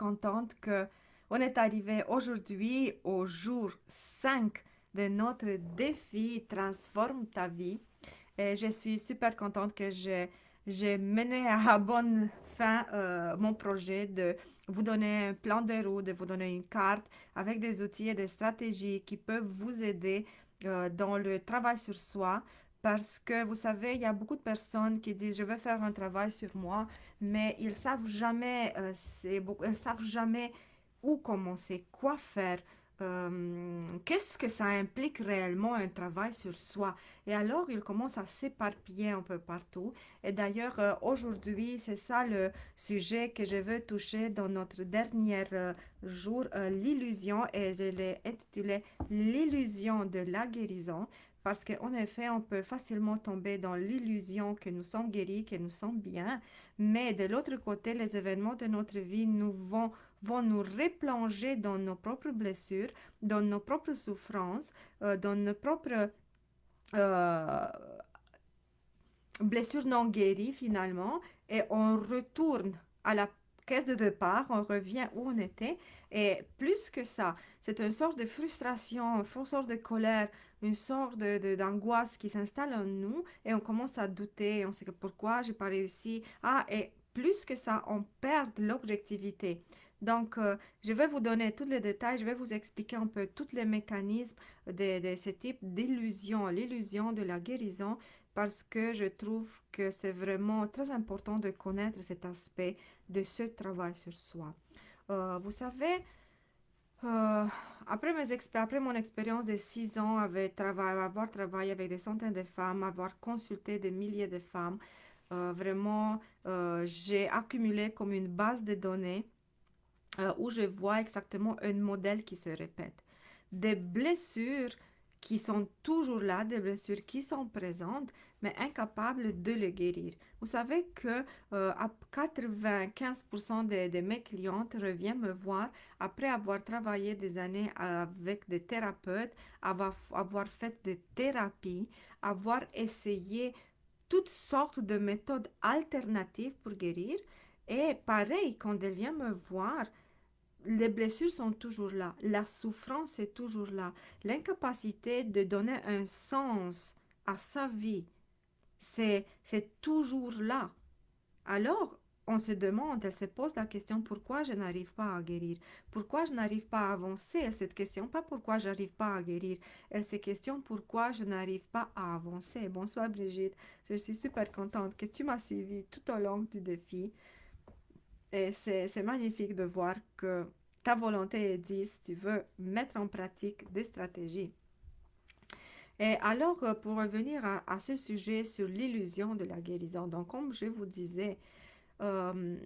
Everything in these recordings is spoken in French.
contente que on est arrivé aujourd'hui au jour 5 de notre défi Transforme ta vie. Et je suis super contente que j'ai mené à bonne fin mon projet de vous donner un plan de route, de vous donner une carte avec des outils et des stratégies qui peuvent vous aider dans le travail sur soi. Parce que vous savez, il y a beaucoup de personnes qui disent je veux faire un travail sur moi, mais ils savent jamais, ils savent jamais où commencer, quoi faire, qu'est-ce que ça implique réellement un travail sur soi. Et alors, ils commencent à s'éparpiller un peu partout. Et d'ailleurs, aujourd'hui, c'est ça le sujet que je veux toucher dans notre dernier jour, l'illusion, et je l'ai intitulé l'illusion de la guérison. Parce qu'en effet, on peut facilement tomber dans l'illusion que nous sommes guéris, que nous sommes bien, mais de l'autre côté, les événements de notre vie vont nous replonger dans nos propres blessures, dans nos propres souffrances, dans nos propres euh, blessure non guérie finalement, et on retourne à la caisse de départ, on revient où on était, et plus que ça, c'est une sorte de frustration, une sorte de colère, une sorte d'angoisse qui s'installe en nous, et on commence à douter, on sait que pourquoi j'ai pas réussi, ah, et plus que ça, on perd l'objectivité. Donc, je vais vous donner tous les détails, je vais vous expliquer un peu tous les mécanismes de ce type d'illusion, l'illusion de la guérison, parce que je trouve que c'est vraiment très important de connaître cet aspect de ce travail sur soi. Vous savez, euh, après mon expérience de 6 ans, avoir travaillé avec des centaines de femmes, avoir consulté des milliers de femmes, vraiment, j'ai accumulé comme une base de données où je vois exactement un modèle qui se répète. Des blessures qui sont toujours là, des blessures qui sont présentes, mais incapables de les guérir. Vous savez que à 95% de mes clientes reviennent me voir après avoir travaillé des années avec des thérapeutes, avoir fait des thérapies, avoir essayé toutes sortes de méthodes alternatives pour guérir. Et pareil, quand elles viennent me voir, les blessures sont toujours là, la souffrance est toujours là, l'incapacité de donner un sens à sa vie, c'est toujours là. Alors, on se demande, elle se pose la question pourquoi je n'arrive pas à guérir, pourquoi je n'arrive pas à avancer. Elle se questionne pas pourquoi je n'arrive pas à guérir, elle se questionne pourquoi je n'arrive pas à avancer. Bonsoir Brigitte, je suis super contente que tu m'as suivi tout au long du défi. Et c'est magnifique de voir que ta volonté est 10, tu veux mettre en pratique des stratégies. Et alors, pour revenir à ce sujet sur l'illusion de la guérison, donc comme je vous disais, euh,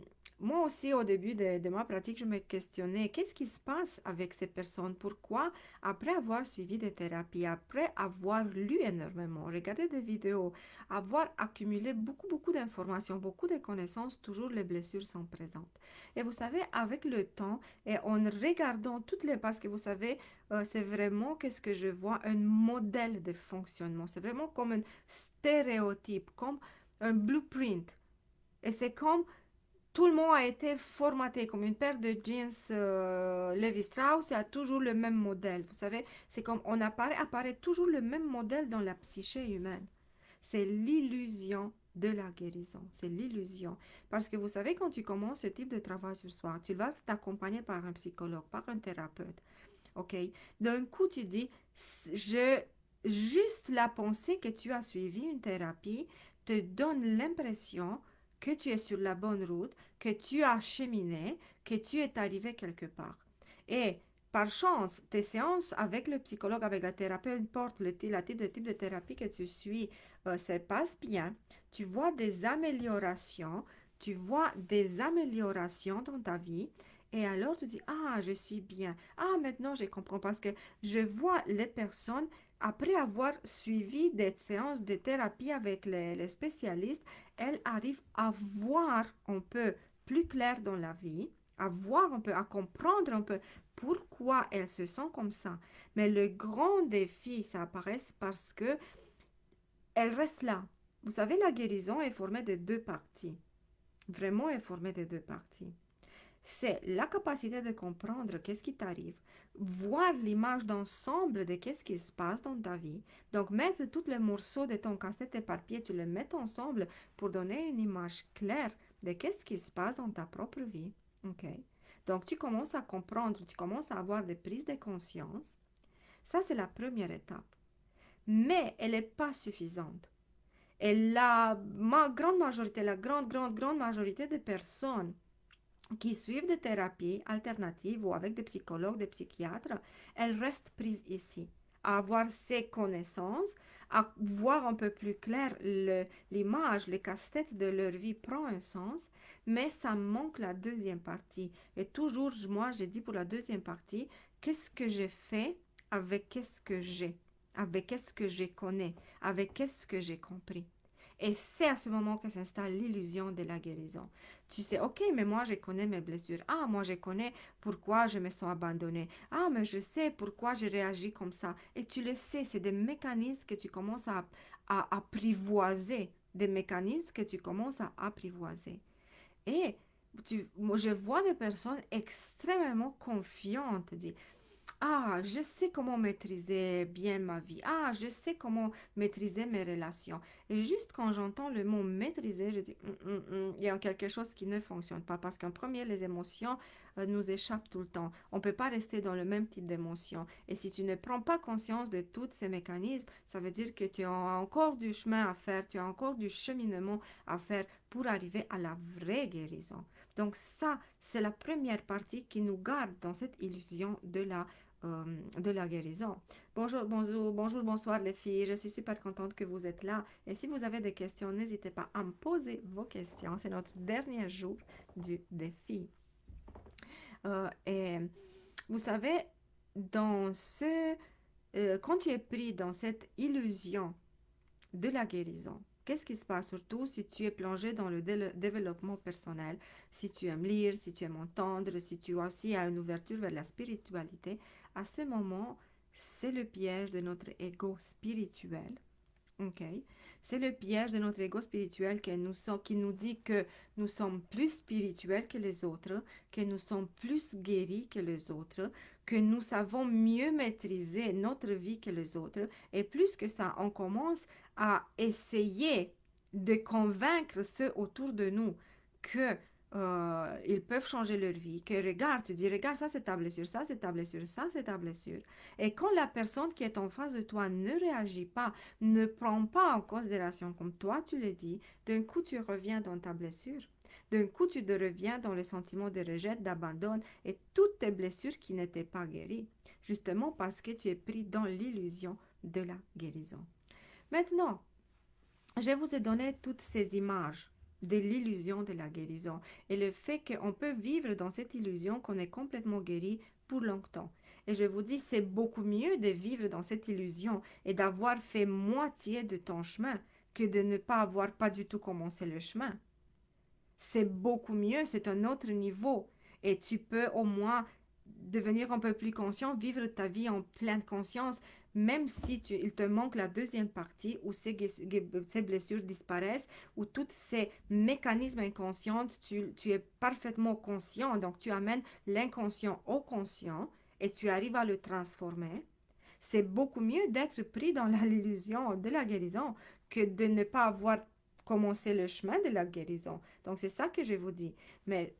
moi aussi, au début de ma pratique, je me questionnais, qu'est-ce qui se passe avec ces personnes? Pourquoi, après avoir suivi des thérapies, après avoir lu énormément, regardé des vidéos, avoir accumulé beaucoup, beaucoup d'informations, beaucoup de connaissances, toujours les blessures sont présentes. Et vous savez, avec le temps, et en regardant toutes les... Parce que vous savez, c'est vraiment, qu'est-ce que je vois, un modèle de fonctionnement. C'est vraiment comme un stéréotype, comme un blueprint. Et c'est comme tout le monde a été formaté comme une paire de jeans Levi Strauss et a toujours le même modèle. Vous savez, c'est comme apparaît toujours le même modèle dans la psyché humaine. C'est l'illusion de la guérison. C'est l'illusion. Parce que vous savez, quand tu commences ce type de travail sur soi, tu vas t'accompagner par un psychologue, par un thérapeute. OK? D'un coup, tu dis, je, juste la pensée que tu as suivi une thérapie te donne l'impression que tu es sur la bonne route, que tu as cheminé, que tu es arrivé quelque part. Et par chance, tes séances avec le psychologue, avec la thérapeute, importe le type de thérapie que tu suis, ça passe bien. Tu vois des améliorations dans ta vie. Et alors tu dis, ah, je suis bien. Ah, maintenant je comprends parce que je vois les personnes, après avoir suivi des séances de thérapie avec les spécialistes, elles arrivent à voir un peu plus clair dans la vie, à voir un peu, à comprendre un peu pourquoi elles se sentent comme ça. Mais le grand défi, ça apparaît parce que elles restent là. Vous savez, la guérison est formée de deux parties. Vraiment est formée de deux parties. C'est la capacité de comprendre qu'est-ce qui t'arrive, voir l'image d'ensemble de qu'est-ce qui se passe dans ta vie. Donc, mettre tous les morceaux de ton casse-tête éparpillé, tu les mets ensemble pour donner une image claire de qu'est-ce qui se passe dans ta propre vie. OK? Donc, tu commences à comprendre, tu commences à avoir des prises de conscience. Ça, c'est la première étape. Mais elle n'est pas suffisante. Et grande majorité, la grande majorité des personnes qui suivent des thérapies alternatives ou avec des psychologues, des psychiatres, elles restent prises ici, à avoir ces connaissances, à voir un peu plus clair l'image, le casse-tête de leur vie prend un sens, mais ça manque la deuxième partie. Et toujours, moi, j'ai dit pour la deuxième partie, qu'est-ce que j'ai fait avec qu'est-ce que j'ai, avec qu'est-ce que je connais, avec qu'est-ce que j'ai compris. Et c'est à ce moment que s'installe l'illusion de la guérison. Tu sais, ok, mais moi je connais mes blessures. Ah, moi je connais pourquoi je me sens abandonnée. Ah, mais je sais pourquoi je réagis comme ça. Et tu le sais, c'est des mécanismes que tu commences à apprivoiser. Des mécanismes que tu commences à apprivoiser. Et moi, je vois des personnes extrêmement confiantes, dire, ah, je sais comment maîtriser bien ma vie. Ah, je sais comment maîtriser mes relations. Et juste quand j'entends le mot maîtriser, je dis, il y a quelque chose qui ne fonctionne pas. Parce qu'en premier, les émotions nous échappent tout le temps. On ne peut pas rester dans le même type d'émotion. Et si tu ne prends pas conscience de tous ces mécanismes, ça veut dire que tu as encore du chemin à faire, tu as encore du cheminement à faire pour arriver à la vraie guérison. Donc ça, c'est la première partie qui nous garde dans cette illusion de la guérison. Bonjour, bonjour, bonjour, bonsoir les filles. Je suis super contente que vous êtes là. Et si vous avez des questions, n'hésitez pas à me poser vos questions. C'est notre dernier jour du défi. Et vous savez, quand tu es pris dans cette illusion de la guérison, qu'est-ce qui se passe surtout si tu es plongé dans le développement personnel, si tu aimes lire, si tu aimes entendre, si tu aussi as une ouverture vers la spiritualité, à ce moment, c'est le piège de notre ego spirituel. Ok? C'est le piège de notre ego spirituel qui nous dit que nous sommes plus spirituels que les autres, que nous sommes plus guéris que les autres, que nous savons mieux maîtriser notre vie que les autres. Et plus que ça, on commence à essayer de convaincre ceux autour de nous que ils peuvent changer leur vie, que regarde, tu dis, regarde, ça c'est ta blessure, ça c'est ta blessure, ça c'est ta blessure. Et quand la personne qui est en face de toi ne réagit pas, ne prend pas en considération comme toi tu le dis, d'un coup tu reviens dans ta blessure. D'un coup tu reviens dans le sentiment de rejet, d'abandon et toutes tes blessures qui n'étaient pas guéries, justement parce que tu es pris dans l'illusion de la guérison. Maintenant, je vous ai donné toutes ces images de l'illusion de la guérison et le fait qu'on peut vivre dans cette illusion qu'on est complètement guéri pour longtemps. Et je vous dis, c'est beaucoup mieux de vivre dans cette illusion et d'avoir fait moitié de ton chemin que de ne pas avoir pas du tout commencé le chemin. C'est beaucoup mieux, c'est un autre niveau. Et tu peux au moins devenir un peu plus conscient, vivre ta vie en pleine conscience, même si il te manque la deuxième partie où ces blessures disparaissent, où tous ces mécanismes inconscients, tu es parfaitement conscient, donc tu amènes l'inconscient au conscient et tu arrives à le transformer. C'est beaucoup mieux d'être pris dans l'illusion de la guérison que de ne pas avoir commencé le chemin de la guérison. Donc c'est ça que je vous dis. Mais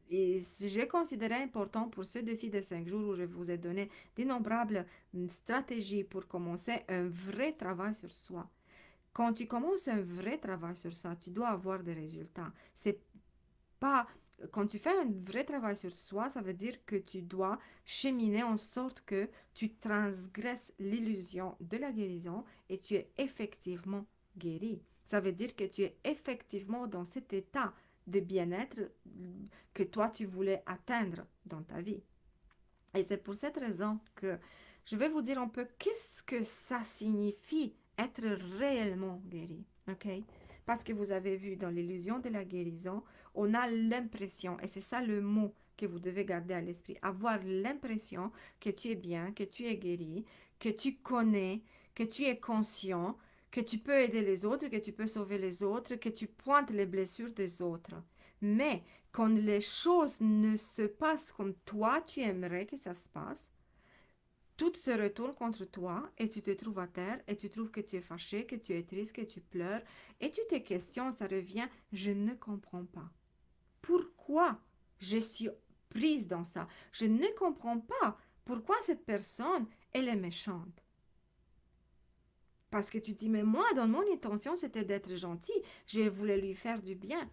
j'ai considéré important pour ce défi de 5 jours où je vous ai donné d'innombrables stratégies pour commencer un vrai travail sur soi. Quand tu commences un vrai travail sur ça, tu dois avoir des résultats. C'est pas quand tu fais un vrai travail sur soi, ça veut dire que tu dois cheminer en sorte que tu transgresses l'illusion de la guérison et tu es effectivement guéri. Ça veut dire que tu es effectivement dans cet état de bien-être que toi tu voulais atteindre dans ta vie. Et c'est pour cette raison que je vais vous dire un peu qu'est-ce que ça signifie être réellement guéri. OK? Parce que vous avez vu dans l'illusion de la guérison, on a l'impression, et c'est ça le mot que vous devez garder à l'esprit, avoir l'impression que tu es bien, que tu es guéri, que tu connais, que tu es conscient, que tu peux aider les autres, que tu peux sauver les autres, que tu pointes les blessures des autres. Mais quand les choses ne se passent comme toi, tu aimerais que ça se passe, tout se retourne contre toi et tu te trouves à terre et tu trouves que tu es fâché, que tu es triste, que tu pleures et tu te questionnes, ça revient, je ne comprends pas. Pourquoi je suis prise dans ça? Je ne comprends pas pourquoi cette personne, elle est méchante. Parce que tu dis, mais moi, dans mon intention, c'était d'être gentil. Je voulais lui faire du bien.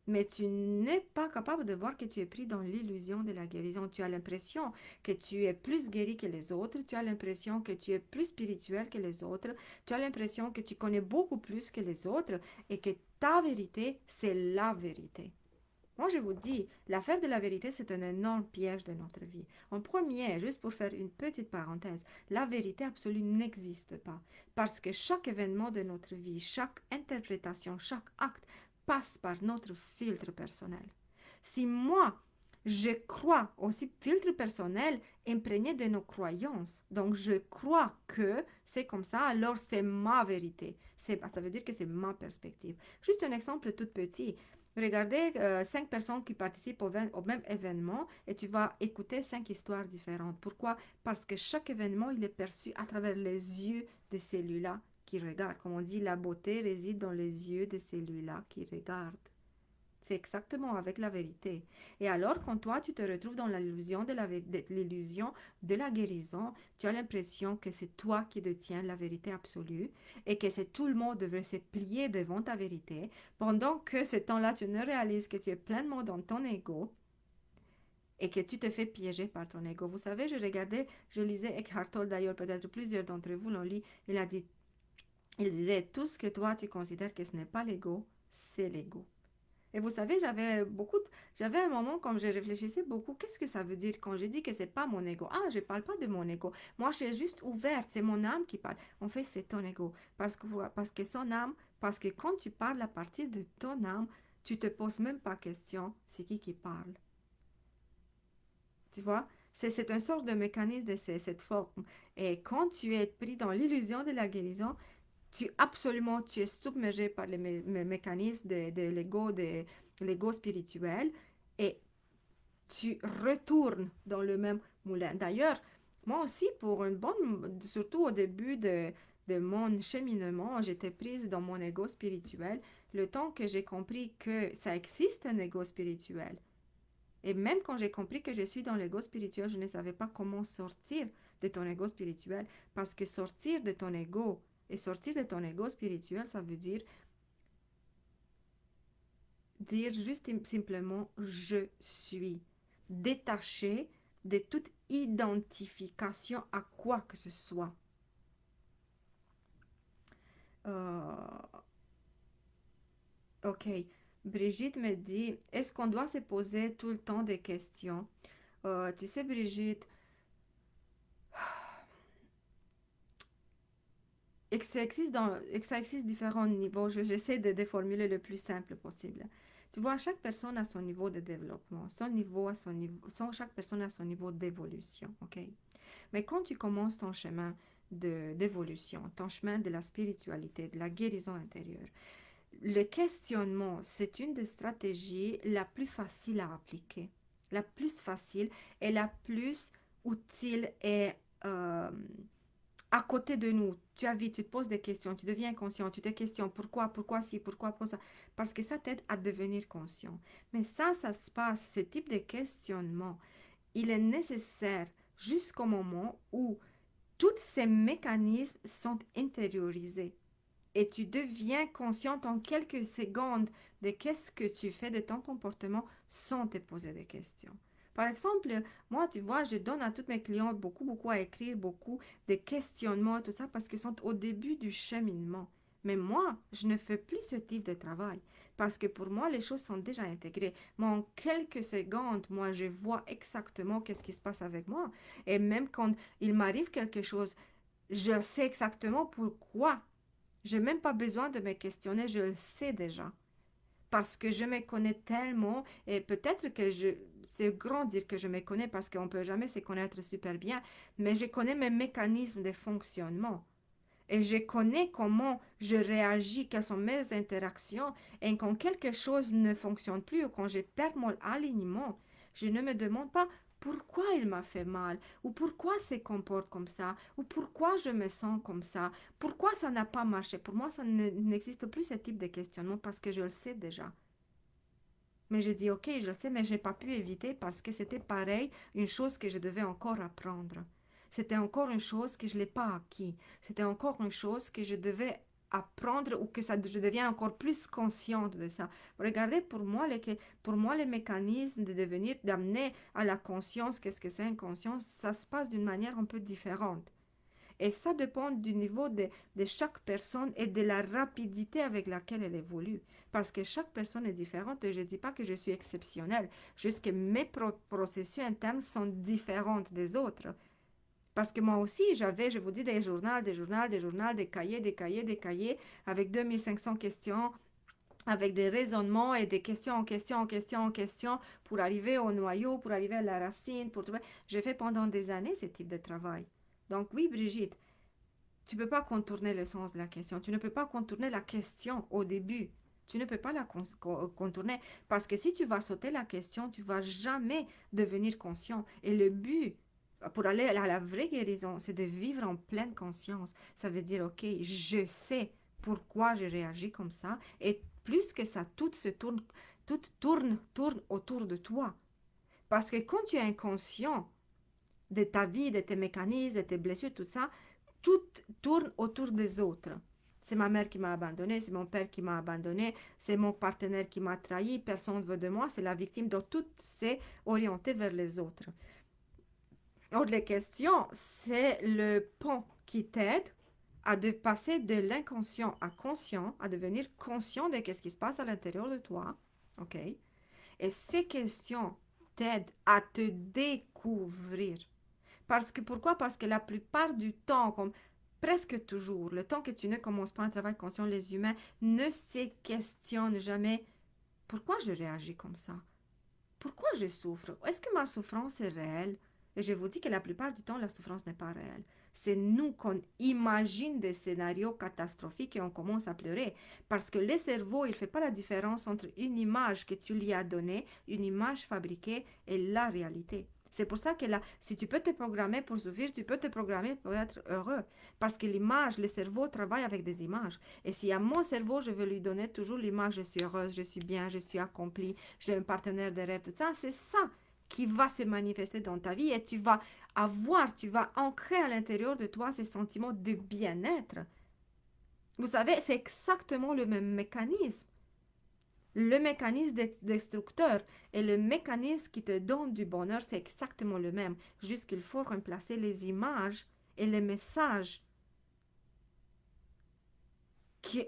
Mais tu n'es pas capable de voir que tu es pris dans l'illusion de la guérison. Tu as l'impression que tu es plus guéri que les autres. Tu as l'impression que tu es plus spirituel que les autres. Tu as l'impression que tu connais beaucoup plus que les autres et que ta vérité, c'est la vérité. Moi, je vous dis, l'affaire de la vérité, c'est un énorme piège de notre vie. En premier, juste pour faire une petite parenthèse, la vérité absolue n'existe pas. Parce que chaque événement de notre vie, chaque interprétation, chaque acte passe par notre filtre personnel. Si moi, je crois au filtre personnel imprégné de nos croyances, donc je crois que c'est comme ça, alors c'est ma vérité. Ça veut dire que c'est ma perspective. Juste un exemple tout petit. Regardez 5 personnes qui participent au même événement et tu vas écouter 5 histoires différentes. Pourquoi? Parce que chaque événement, il est perçu à travers les yeux de celui-là qui regarde. Comme on dit, la beauté réside dans les yeux de celui-là qui regarde. C'est exactement avec la vérité. Et alors, quand toi, tu te retrouves dans l'illusion l'illusion de la guérison, tu as l'impression que c'est toi qui détiens la vérité absolue et que c'est tout le monde devrait se plier devant ta vérité, pendant que ce temps-là, tu ne réalises que tu es pleinement dans ton ego et que tu te fais piéger par ton ego. Vous savez, je lisais Eckhart Tolle d'ailleurs, peut-être plusieurs d'entre vous l'ont lu, il disait, tout ce que toi, tu considères que ce n'est pas l'ego, c'est l'ego. Et vous savez, j'avais un moment comme je réfléchissais beaucoup, qu'est-ce que ça veut dire quand je dis que c'est pas mon ego? Ah, je parle pas de mon ego. Moi, je suis juste ouverte, c'est mon âme qui parle. En fait, c'est ton ego. Parce que son âme, parce que quand tu parles à partir de ton âme, tu te poses même pas question, c'est qui parle. Tu vois? C'est une sorte de mécanisme de cette forme. Et quand tu es pris dans l'illusion de la guérison, tu es submergé par les mécanismes de l'ego spirituel et tu retournes dans le même moulin. D'ailleurs, moi aussi, surtout au début de mon cheminement, j'étais prise dans mon ego spirituel, le temps que j'ai compris que ça existe un ego spirituel. Et même quand j'ai compris que je suis dans l'ego spirituel, je ne savais pas comment sortir de ton ego spirituel. Parce que sortir de ton ego et sortir de ton ego spirituel, ça veut dire juste simplement je suis. Détaché de toute identification à quoi que ce soit. Euh, ok. Brigitte me dit, est-ce qu'on doit se poser tout le temps des questions? Tu sais, Brigitte, et que ça existe différents niveaux. J'essaie de formuler le plus simple possible. Tu vois, chaque personne a son niveau de développement, chaque personne a son niveau d'évolution, ok? Mais quand tu commences ton chemin d'évolution, ton chemin de la spiritualité, de la guérison intérieure, le questionnement, c'est une des stratégies la plus facile à appliquer, la plus facile et la plus utile et euh, à côté de nous. Tu as vu, tu te poses des questions, tu deviens conscient, tu te questionnes pourquoi si, pourquoi pour ça. Parce que ça t'aide à devenir conscient. Mais ça se passe, ce type de questionnement, il est nécessaire jusqu'au moment où tous ces mécanismes sont intériorisés. Et tu deviens conscient en quelques secondes de qu'est-ce que tu fais de ton comportement sans te poser des questions. Par exemple, moi, tu vois, je donne à toutes mes clientes beaucoup à écrire, beaucoup de questionnements, tout ça, parce qu'ils sont au début du cheminement. Mais moi, je ne fais plus ce type de travail parce que pour moi, les choses sont déjà intégrées. Moi, en quelques secondes, moi, je vois exactement qu'est-ce qui se passe avec moi. Et même quand il m'arrive quelque chose, je sais exactement pourquoi. Je n'ai même pas besoin de me questionner, je le sais déjà. Parce que je me connais tellement, et peut-être que c'est grand dire que je me connais parce qu'on ne peut jamais se connaître super bien, mais je connais mes mécanismes de fonctionnement. Et je connais comment je réagis, quelles sont mes interactions. Et quand quelque chose ne fonctionne plus ou quand je perds mon alignement, je ne me demande pas pourquoi il m'a fait mal, ou pourquoi il se comporte comme ça, ou pourquoi je me sens comme ça, pourquoi ça n'a pas marché. Pour moi, ça n'existe plus ce type de questionnement parce que je le sais déjà. Mais je dis, ok, je le sais, mais je n'ai pas pu éviter parce que c'était pareil, une chose que je devais encore apprendre. C'était encore une chose que je n'ai pas acquis. C'était encore une chose que je devais apprendre ou que ça, je deviens encore plus consciente de ça. Regardez, pour moi, les mécanismes de devenir, d'amener à la conscience, qu'est-ce que c'est une conscience, ça se passe d'une manière un peu différente. Et ça dépend du niveau de chaque personne et de la rapidité avec laquelle elle évolue. Parce que chaque personne est différente et je ne dis pas que je suis exceptionnelle, juste que mes processus internes sont différents des autres. Parce que moi aussi, j'avais, je vous dis, des journaux, des journaux, des journaux, des cahiers, des cahiers, des cahiers, avec 2500 questions, avec des raisonnements et des questions en question, en question, en question, pour arriver au noyau, pour arriver à la racine, pour trouver... J'ai fait pendant des années ce type de travail. Donc oui, Brigitte, tu ne peux pas contourner le sens de la question. Tu ne peux pas contourner la question au début. Tu ne peux pas la contourner parce que si tu vas sauter la question, tu vas jamais devenir conscient. Et le but pour aller à la vraie guérison, c'est de vivre en pleine conscience. Ça veut dire, ok, je sais pourquoi je réagis comme ça. Et plus que ça, tout tourne autour de toi. Parce que quand tu es inconscient de ta vie, de tes mécanismes, de tes blessures, tout ça, tout tourne autour des autres. C'est ma mère qui m'a abandonné, c'est mon père qui m'a abandonné, c'est mon partenaire qui m'a trahi, personne ne veut de moi, c'est la victime. Donc tout s'est orienté vers les autres. Or, les questions, c'est le pont qui t'aide à de passer de l'inconscient à conscient, à devenir conscient de ce qui se passe à l'intérieur de toi. OK? Et ces questions t'aident à te découvrir. Parce que pourquoi? Parce que la plupart du temps, comme presque toujours, le temps que tu ne commences pas un travail conscient, les humains ne se questionnent jamais pourquoi je réagis comme ça. Pourquoi je souffre? Est-ce que ma souffrance est réelle? Et je vous dis que la plupart du temps, la souffrance n'est pas réelle. C'est nous qu'on imagine des scénarios catastrophiques et on commence à pleurer. Parce que le cerveau, il ne fait pas la différence entre une image que tu lui as donnée, une image fabriquée et la réalité. C'est pour ça que là, si tu peux te programmer pour souffrir, tu peux te programmer pour être heureux. Parce que l'image, le cerveau travaille avec des images. Et si à mon cerveau, je veux lui donner toujours l'image, je suis heureuse, je suis bien, je suis accomplie, j'ai un partenaire de rêve, tout ça, c'est ça qui va se manifester dans ta vie et tu vas ancrer à l'intérieur de toi ces sentiments de bien-être. Vous savez, c'est exactement le même mécanisme. Le mécanisme destructeur et le mécanisme qui te donne du bonheur, c'est exactement le même. Juste qu'il faut remplacer les images et les messages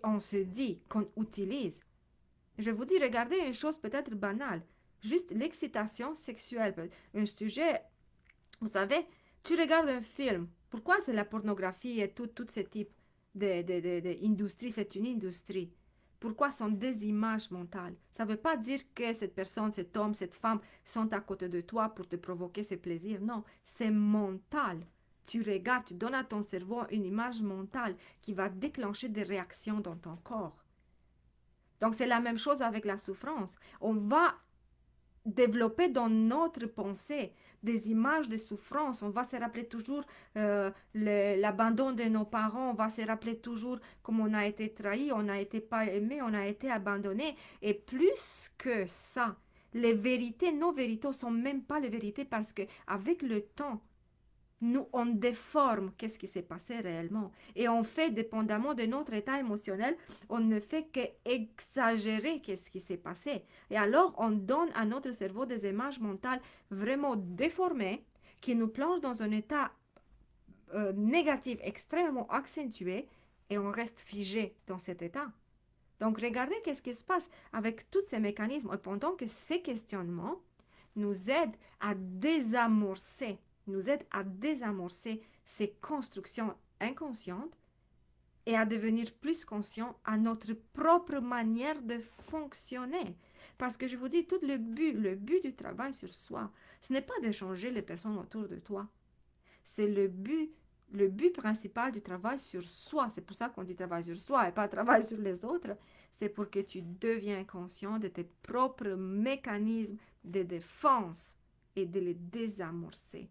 qu'on se dit, qu'on utilise. Je vous dis, regardez une chose peut-être banale, juste l'excitation sexuelle. Un sujet, vous savez, tu regardes un film. Pourquoi c'est la pornographie et tout ce type d'industrie? C'est une industrie. Pourquoi sont des images mentales? Ça ne veut pas dire que cette personne, cet homme, cette femme sont à côté de toi pour te provoquer ce plaisir. Non, c'est mental. Tu regardes, tu donnes à ton cerveau une image mentale qui va déclencher des réactions dans ton corps. Donc c'est la même chose avec la souffrance. On va développer dans notre pensée des images de souffrance. On va se rappeler toujours l'abandon de nos parents. On va se rappeler toujours comment on a été trahi, on n'a été pas aimé, on a été abandonné. Et plus que ça, les vérités, nos vérités sont même pas les vérités parce que avec le temps, nous, on déforme qu'est-ce qui s'est passé réellement. Et on fait, dépendamment de notre état émotionnel, on ne fait qu'exagérer qu'est-ce qui s'est passé. Et alors, on donne à notre cerveau des images mentales vraiment déformées qui nous plongent dans un état négatif extrêmement accentué et on reste figé dans cet état. Donc, regardez qu'est-ce qui se passe avec tous ces mécanismes. Et pendant que ces questionnements nous aident à désamorcer ces constructions inconscientes et à devenir plus conscients à notre propre manière de fonctionner. Parce que je vous dis, tout le but du travail sur soi, ce n'est pas de changer les personnes autour de toi. C'est le but Le but principal du travail sur soi, c'est pour ça qu'on dit travail sur soi et pas travail sur les autres, c'est pour que tu deviens conscient de tes propres mécanismes de défense et de les désamorcer.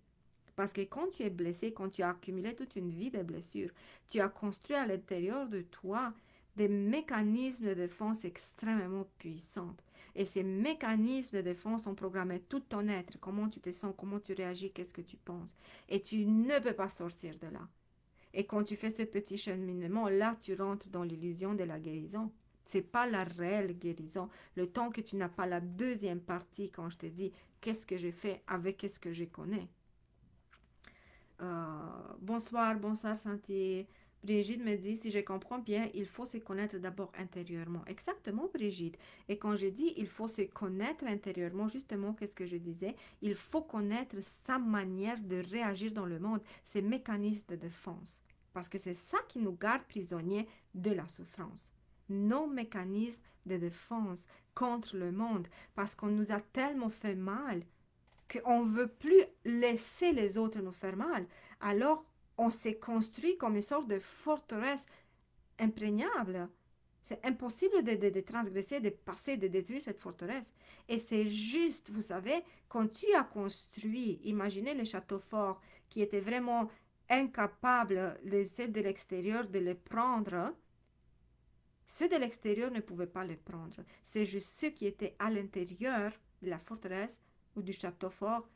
Parce que quand tu es blessé, quand tu as accumulé toute une vie de blessures, tu as construit à l'intérieur de toi des mécanismes de défense extrêmement puissants. Et ces mécanismes de défense ont programmé tout ton être, comment tu te sens, comment tu réagis, qu'est-ce que tu penses. Et tu ne peux pas sortir de là. Et quand tu fais ce petit cheminement, là, tu rentres dans l'illusion de la guérison. C'est pas la réelle guérison. Le temps que tu n'as pas la deuxième partie, quand je te dis qu'est-ce que j'ai fait avec ce que je connais. Bonsoir, bonsoir Santi. Brigitte me dit, si je comprends bien, il faut se connaître d'abord intérieurement. Exactement, Brigitte. Et quand je dis il faut se connaître intérieurement, justement, qu'est-ce que je disais? Il faut connaître sa manière de réagir dans le monde, ses mécanismes de défense. Parce que c'est ça qui nous garde prisonniers de la souffrance. Nos mécanismes de défense contre le monde. Parce qu'on nous a tellement fait mal qu'on ne veut plus laisser les autres nous faire mal. Alors, on s'est construit comme une sorte de forteresse imprégnable. C'est impossible de transgresser, de passer, de détruire cette forteresse. Et c'est juste, vous savez, quand tu as construit, imaginez les châteaux forts qui étaient vraiment incapables, les aides de l'extérieur, de les prendre. Ceux de l'extérieur ne pouvaient pas les prendre. C'est juste ceux qui étaient à l'intérieur de la forteresse ou du château fort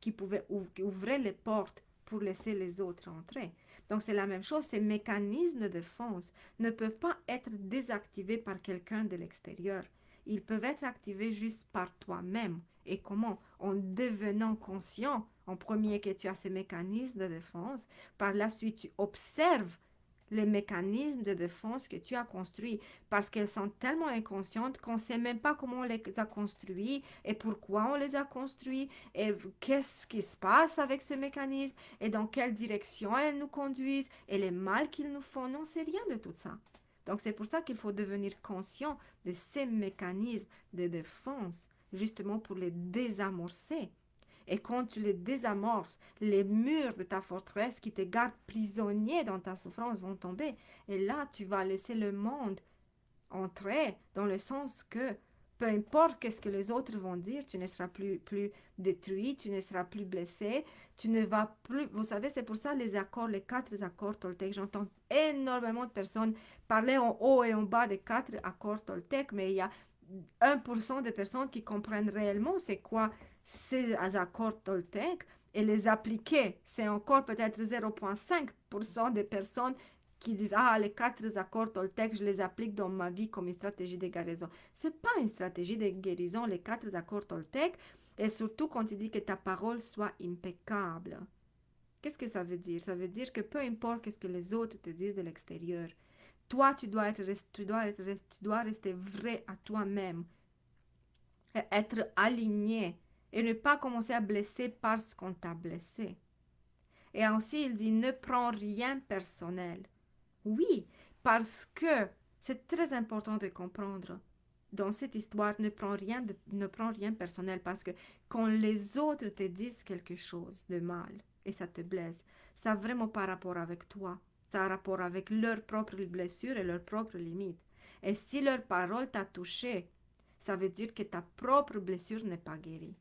qui pouvaient ouvrir les portes pour laisser les autres entrer. Donc c'est la même chose, ces mécanismes de défense ne peuvent pas être désactivés par quelqu'un de l'extérieur. Ils peuvent être activés juste par toi-même. Et comment? En devenant conscient, en premier que tu as ces mécanismes de défense, par la suite tu observes les mécanismes de défense que tu as construits parce qu'elles sont tellement inconscientes qu'on ne sait même pas comment on les a construits et pourquoi on les a construits et qu'est-ce qui se passe avec ce mécanisme et dans quelle direction elles nous conduisent et les mal qu'ils nous font. Non, c'est rien de tout ça. Donc c'est pour ça qu'il faut devenir conscient de ces mécanismes de défense justement pour les désamorcer. Et quand tu les désamorces, les murs de ta forteresse qui te gardent prisonnier dans ta souffrance vont tomber. Et là, tu vas laisser le monde entrer dans le sens que peu importe qu'est-ce que les autres vont dire, tu ne seras plus détruit, tu ne seras plus blessé, tu ne vas plus... Vous savez, c'est pour ça les accords, les quatre accords Toltec. J'entends énormément de personnes parler en haut et en bas des quatre accords Toltec, mais il y a 1% des personnes qui comprennent réellement c'est quoi ces accords Toltec et les appliquer. C'est encore peut-être 0,5% des personnes qui disent ah les quatre accords Toltec je les applique dans ma vie comme une stratégie de guérison. C'est pas une stratégie de guérison les quatre accords Toltec et surtout quand il dit que ta parole soit impeccable. Qu'est-ce que ça veut dire? Ça veut dire que peu importe ce que les autres te disent de l'extérieur, toi tu dois rester vrai à toi-même, être aligné et ne pas commencer à blesser parce qu'on t'a blessé. Et aussi, il dit ne prends rien personnel. Oui, parce que c'est très important de comprendre. Dans cette histoire, ne prends rien personnel parce que quand les autres te disent quelque chose de mal et ça te blesse, ça n'a vraiment pas rapport avec toi. Ça a rapport avec leurs propres blessures et leurs propres limites. Et si leur parole t'a touché, ça veut dire que ta propre blessure n'est pas guérie.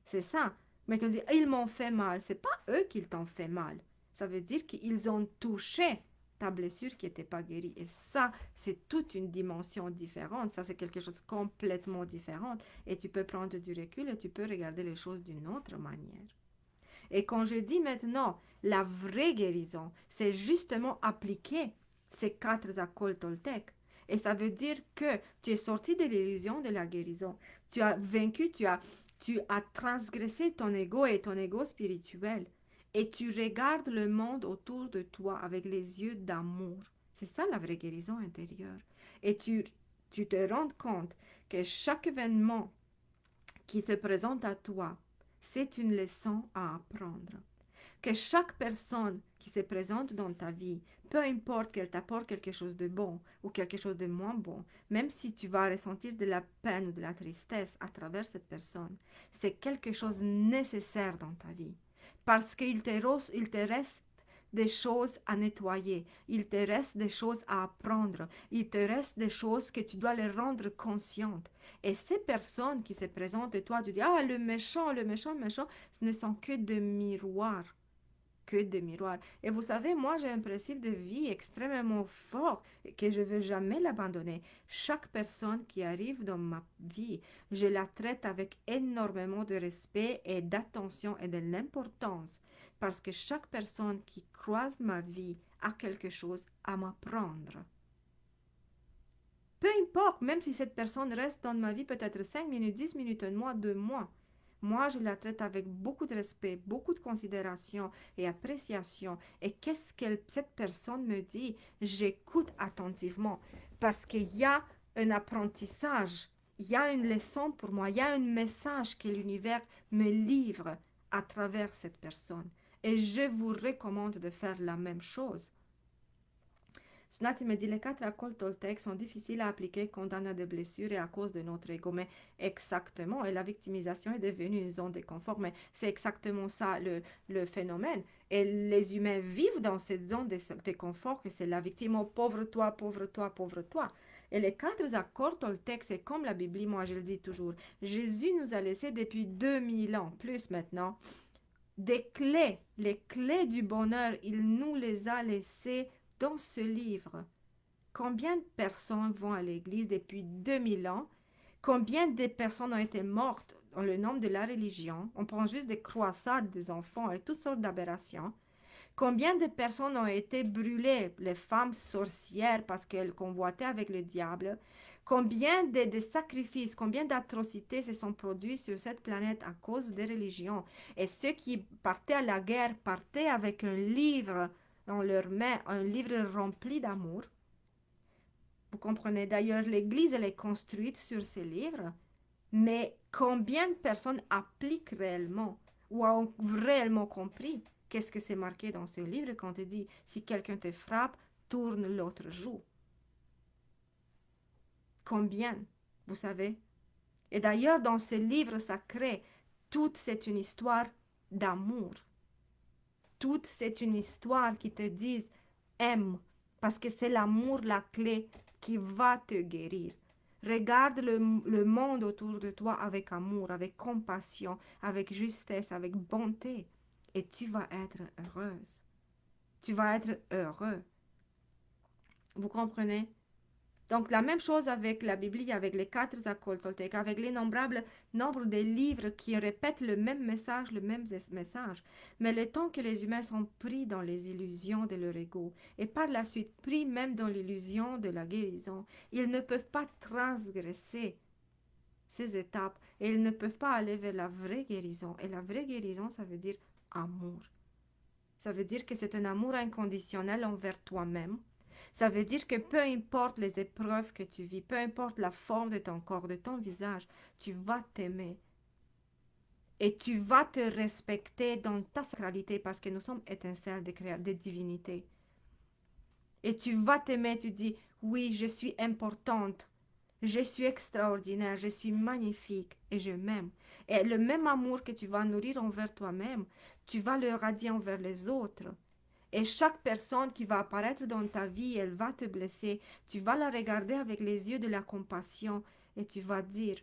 C'est ça. Mais quand on dit ils m'ont fait mal, c'est pas eux qui t'ont fait mal. Ça veut dire qu'ils ont touché ta blessure qui n'était pas guérie. Et ça, c'est toute une dimension différente. Ça, c'est quelque chose de complètement différent. Et tu peux prendre du recul et tu peux regarder les choses d'une autre manière. Et quand je dis maintenant la vraie guérison, c'est justement appliquer ces quatre accords Toltec. Et ça veut dire que tu es sorti de l'illusion de la guérison. Tu as vaincu, tu as transgressé ton ego et ton ego spirituel. Et tu regardes le monde autour de toi avec les yeux d'amour. C'est ça la vraie guérison intérieure. Et tu te rends compte que chaque événement qui se présente à toi, c'est une leçon à apprendre. Que chaque personne qui se présente dans ta vie, peu importe qu'elle t'apporte quelque chose de bon ou quelque chose de moins bon, même si tu vas ressentir de la peine ou de la tristesse à travers cette personne, c'est quelque chose de nécessaire dans ta vie. Parce qu'il te reste des choses à nettoyer, il te reste des choses à apprendre, il te reste des choses que tu dois les rendre conscientes. Et ces personnes qui se présentent à toi, tu dis, ah, le méchant, le méchant, le méchant, ce ne sont que des miroirs, que des miroirs. Et vous savez, moi, j'ai un principe de vie extrêmement fort et que je ne veux jamais l'abandonner. Chaque personne qui arrive dans ma vie, je la traite avec énormément de respect et d'attention et de l'importance parce que chaque personne qui croise ma vie a quelque chose à m'apprendre. Peu importe, même si cette personne reste dans ma vie peut-être 5 minutes, 10 minutes, un mois, 2 mois. Moi, je la traite avec beaucoup de respect, beaucoup de considération et appréciation. Et qu'est-ce que cette personne me dit? J'écoute attentivement parce qu'il y a un apprentissage, il y a une leçon pour moi, il y a un message que l'univers me livre à travers cette personne. Et je vous recommande de faire la même chose. Snati me dit les quatre accords Toltec sont difficiles à appliquer quand on a des blessures et à cause de notre ego. Mais exactement, et la victimisation est devenue une zone de confort. Mais c'est exactement ça le phénomène. Et les humains vivent dans cette zone de confort que c'est la victime. Oh, pauvre toi, pauvre toi, pauvre toi. Et les quatre accords Toltec, c'est comme la Bible, moi je le dis toujours. Jésus nous a laissé depuis 2000 ans, plus maintenant, des clés, les clés du bonheur. Il nous les a laissées dans ce livre. Combien de personnes vont à l'église depuis 2000 ans? Combien de personnes ont été mortes dans le nom de la religion? On prend juste des croissades des enfants et toutes sortes d'aberrations. Combien de personnes ont été brûlées, les femmes sorcières parce qu'elles convoitaient avec le diable? Combien de sacrifices, combien d'atrocités se sont produits sur cette planète à cause des religions? Et ceux qui partaient à la guerre partaient avec un livre dans leurs mains, un livre rempli d'amour. Vous comprenez, d'ailleurs, l'Église, elle est construite sur ces livres, mais combien de personnes appliquent réellement ou ont réellement compris qu'est-ce que c'est marqué dans ce livre quand on te dit si quelqu'un te frappe, tourne l'autre joue. Combien, vous savez? Et d'ailleurs, dans ce livre sacré, toute c'est une histoire d'amour. Toute c'est une histoire qui te dit aime, parce que c'est l'amour la clé qui va te guérir. Regarde le monde autour de toi avec amour, avec compassion, avec justesse, avec bonté. Et tu vas être heureuse. Tu vas être heureux. Vous comprenez? Donc, la même chose avec la Bible, avec les quatre accords Toltec, avec l'innombrable nombre de livres qui répètent le même message, le même message. Mais le temps que les humains sont pris dans les illusions de leur ego et par la suite pris même dans l'illusion de la guérison, ils ne peuvent pas transgresser ces étapes et ils ne peuvent pas aller vers la vraie guérison. Et la vraie guérison, ça veut dire amour. Ça veut dire que c'est un amour inconditionnel envers toi-même. Ça veut dire que peu importe les épreuves que tu vis, peu importe la forme de ton corps, de ton visage, tu vas t'aimer. Et tu vas te respecter dans ta sacralité parce que nous sommes étincelles de divinité. Et tu vas t'aimer, tu dis, oui, je suis importante, je suis extraordinaire, je suis magnifique et je m'aime. Et le même amour que tu vas nourrir envers toi-même, tu vas le radier envers les autres. Et chaque personne qui va apparaître dans ta vie, elle va te blesser. Tu vas la regarder avec les yeux de la compassion et tu vas dire,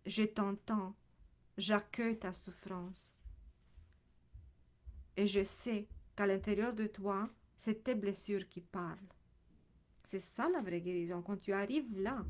je t'entends, j'accueille ta souffrance. Et je sais qu'à l'intérieur de toi, c'est tes blessures qui parlent. C'est ça la vraie guérison, quand tu arrives là.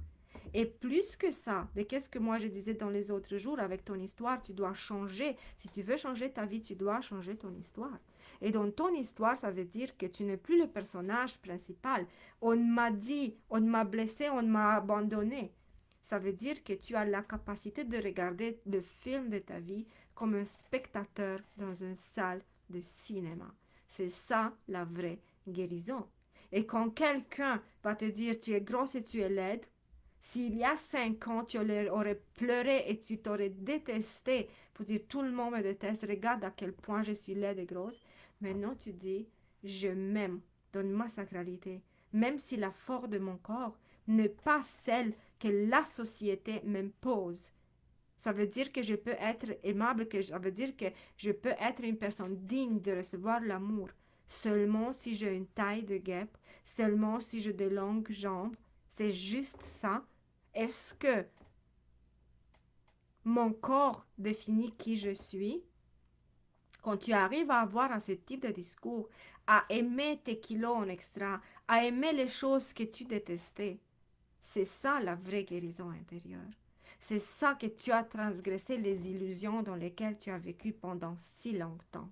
Et plus que ça, de qu'est-ce que moi je disais dans les autres jours, avec ton histoire, tu dois changer. Si tu veux changer ta vie, tu dois changer ton histoire. Et dans ton histoire, ça veut dire que tu n'es plus le personnage principal. On m'a dit, on m'a blessé, on m'a abandonné. Ça veut dire que tu as la capacité de regarder le film de ta vie comme un spectateur dans une salle de cinéma. C'est ça la vraie guérison. Et quand quelqu'un va te dire tu es grosse et tu es laide, s'il y a 5 ans, tu aurais pleuré et tu t'aurais détesté pour dire tout le monde me déteste, regarde à quel point je suis laide et grosse. Maintenant, tu dis, je m'aime, donne ma sacralité, même si la force de mon corps n'est pas celle que la société m'impose. Ça veut dire que je peux être aimable, ça veut dire que je peux être une personne digne de recevoir l'amour. Seulement si j'ai une taille de guêpe, seulement si j'ai de longues jambes. C'est juste ça. Est-ce que mon corps définit qui je suis? Quand tu arrives à avoir à ce type de discours, à aimer tes kilos en extra, à aimer les choses que tu détestais, c'est ça la vraie guérison intérieure. C'est ça que tu as transgressé les illusions dans lesquelles tu as vécu pendant si longtemps.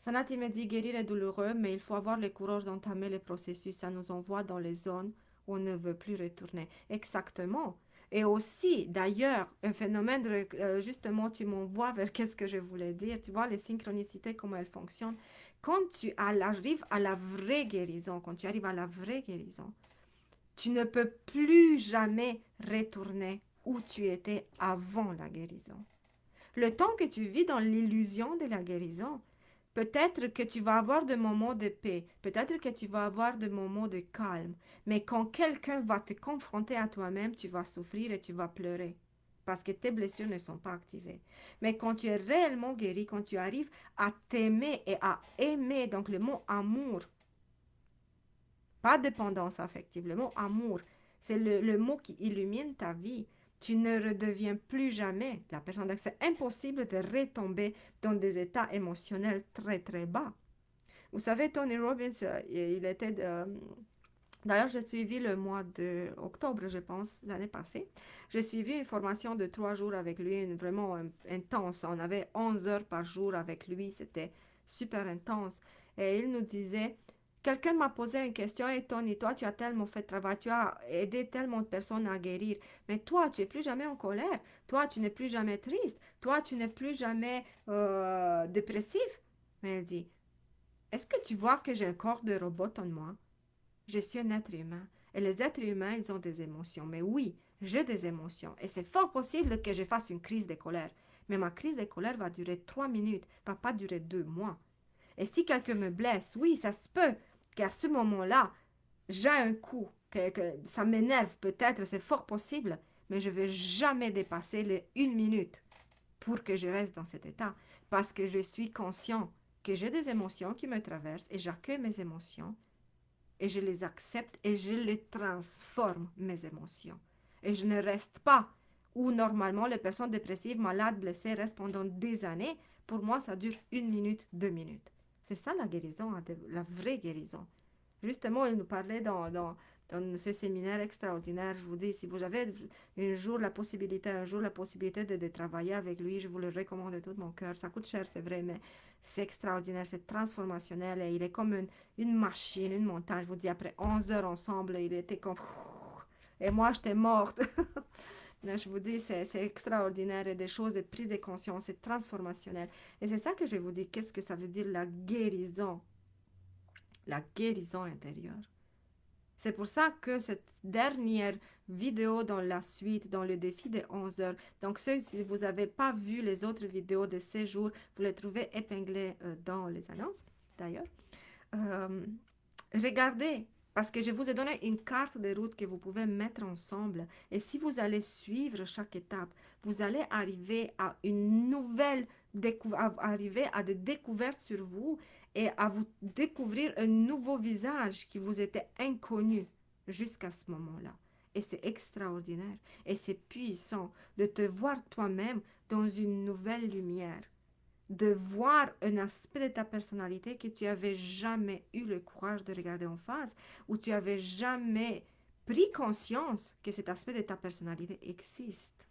Sanati me dit guérir est douloureux, mais il faut avoir le courage d'entamer le processus. Ça nous envoie dans les zones où on ne veut plus retourner. Exactement. Et aussi, d'ailleurs, un phénomène, justement, tu m'envoies vers qu'est-ce que je voulais dire. Tu vois, les synchronicités, comment elles fonctionnent. Quand tu arrives à la vraie guérison, quand tu arrives à la vraie guérison, tu ne peux plus jamais retourner où tu étais avant la guérison. Le temps que tu vis dans l'illusion de la guérison, peut-être que tu vas avoir des moments de paix, peut-être que tu vas avoir des moments de calme, mais quand quelqu'un va te confronter à toi-même, tu vas souffrir et tu vas pleurer parce que tes blessures ne sont pas activées. Mais quand tu es réellement guéri, quand tu arrives à t'aimer et à aimer, donc le mot amour, pas dépendance affective, le mot amour, c'est le mot qui illumine ta vie. Tu ne redeviens plus jamais la personne. Donc, c'est impossible de retomber dans des états émotionnels très, très bas. Vous savez, Tony Robbins, il était... D'ailleurs, j'ai suivi le mois d'octobre, je pense, l'année passée. J'ai suivi une formation de 3 jours avec lui, vraiment intense. On avait 11 heures par jour avec lui. C'était super intense. Et il nous disait, quelqu'un m'a posé une question, et Tony, toi, tu as tellement fait de travail, tu as aidé tellement de personnes à guérir, mais toi, tu n'es plus jamais en colère, toi, tu n'es plus jamais triste, toi, tu n'es plus jamais dépressif. Mais elle dit, est-ce que tu vois que j'ai un corps de robot en moi? Je suis un être humain. Et les êtres humains, ils ont des émotions. Mais oui, j'ai des émotions. Et c'est fort possible que je fasse une crise de colère. Mais ma crise de colère va durer 3 minutes, va pas durer 2 mois. Et si quelqu'un me blesse, oui, ça se peut qu'à ce moment-là, j'ai un coup, que ça m'énerve peut-être, c'est fort possible, mais je ne vais jamais dépasser les 1 minute pour que je reste dans cet état. Parce que je suis conscient que j'ai des émotions qui me traversent et j'accueille mes émotions et je les accepte et je les transforme, mes émotions. Et je ne reste pas où normalement les personnes dépressives, malades, blessées restent pendant des années. Pour moi, ça dure 1 minute, 2 minutes. C'est ça la guérison, la vraie guérison. Justement, il nous parlait dans ce séminaire extraordinaire. Je vous dis, si vous avez un jour la possibilité, de travailler avec lui, je vous le recommande de tout mon cœur. Ça coûte cher, c'est vrai, mais c'est extraordinaire, c'est transformationnel et il est comme une machine, une montagne. Je vous dis, après 11 heures ensemble, il était comme... Et moi, j'étais morte. Mais je vous dis, c'est extraordinaire et des choses, des prises de conscience, c'est transformationnel. Et c'est ça que je vous dis, qu'est-ce que ça veut dire la guérison intérieure. C'est pour ça que cette dernière vidéo dans la suite, dans le défi des 11 heures, donc si vous n'avez pas vu les autres vidéos de ces jours, vous les trouvez épinglées dans les annonces, d'ailleurs. Euh, Regardez, parce que je vous ai donné une carte de route que vous pouvez mettre ensemble. Et si vous allez suivre chaque étape, vous allez arriver à une nouvelle arriver à des découvertes sur vous et à vous découvrir un nouveau visage qui vous était inconnu jusqu'à ce moment-là. Et c'est extraordinaire et c'est puissant de te voir toi-même dans une nouvelle lumière, de voir un aspect de ta personnalité que tu avais jamais eu le courage de regarder en face, ou tu avais jamais pris conscience que cet aspect de ta personnalité existe.